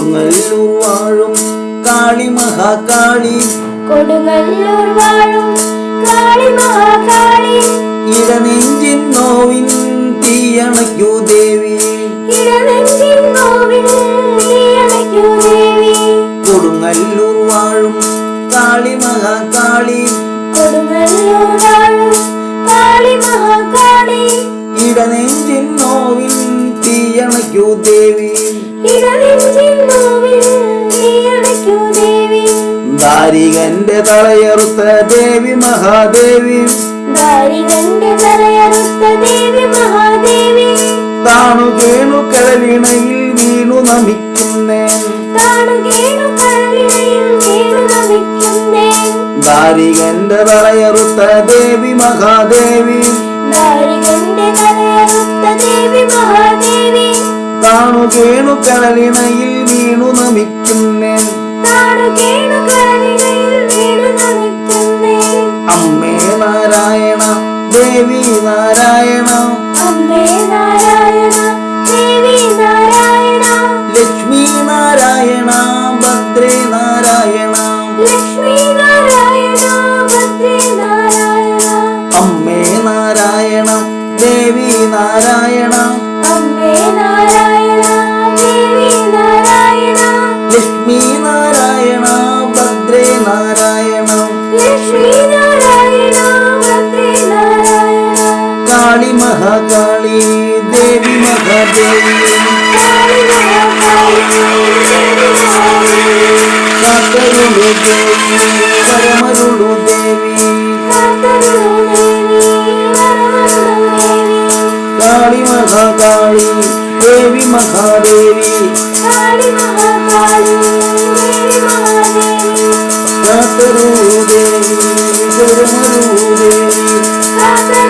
കൊടുങ്ങല്ലൂർ വാഴും കാളി മഹാകാളി, കൊടുങ്ങല്ലൂർ വാഴും കാളി മഹാകാളി, ഇടനെഞ്ചിൻ നോവിൻ തീയണയ്ക്കൂ ദേവി, ഇടനെഞ്ചിൻ നോവിൻ തീയണയ്ക്കൂ ദേവി. കൊടുങ്ങല്ലൂർ വാഴും കാളി മഹാകാളി, കൊടുങ്ങല്ലൂർ വാഴും കാളി മഹാകാളി, ഇടനെഞ്ചിൻ നോവിൻ തീയണയ്ക്കൂ ദേവി, ഇടനെഞ്ചിൻ നോവിൻ തീയണയ്ക്കൂ ദേവി. ദാരികന്റെ തലയറുത്ത ദേവി മഹാദേവി, ദാരികന്റെ തലയറുത്ത ദേവി മഹാദേവി, താണു കേണു കടലിണയിൽ വീണു നമിക്കുന്നേൻ, താണു കേണു കടലിണയിൽ വീണു നമിക്കുന്നേൻ. ദാരികന്റെ തലയറുത്ത ദേവി മഹാദേവി, ദാരികന്റെ തലയറുത്ത ദേവി മഹാദേവി, താണു കേണു കടലിണയിൽ വീണു നമിക്കുന്നേൻ, താണു കേണു കടലിണയിൽ വീണു നമിക്കുന്നേൻ. അമ്മേ നാരായണ ദേവി നാരായണ, അമ്മേ നാരായണ ദേവി നാരായണ, ലക്ഷ്മി നാരായണ ഭദ്രേ നാരായണ, ലക്ഷ്മി നാരായണ ഭദ്രേ നാരായണ. അമ്മേ നാരായണ ദേവി നാരായണ, അമ്മേ നാരായണ ദേവി നാരായണ, ലക്ഷ്മി നാരായണ ഭദ്രേ നാരായണ, ലക്ഷ്മി നാരായണ ഭദ്രേ നാരായണ. കാളി മഹാകാളി ദേവി മഹാദേവി, കാളി മഹാകാളി ദേവി മഹാദേവി, കാത്തരുളു ദേവി പരമരുളു ദേവി, കാത്തരുളു ദേവി വരമരുളു ദേവി. കാളി മഹാകാളി ദേവി മഹാദേവി, കാളി മഹാകാളി ദേവി മഹാദേവി, കാത്തരുളു ദേവി പരമരുളു ദേവി, കാത്തരുളു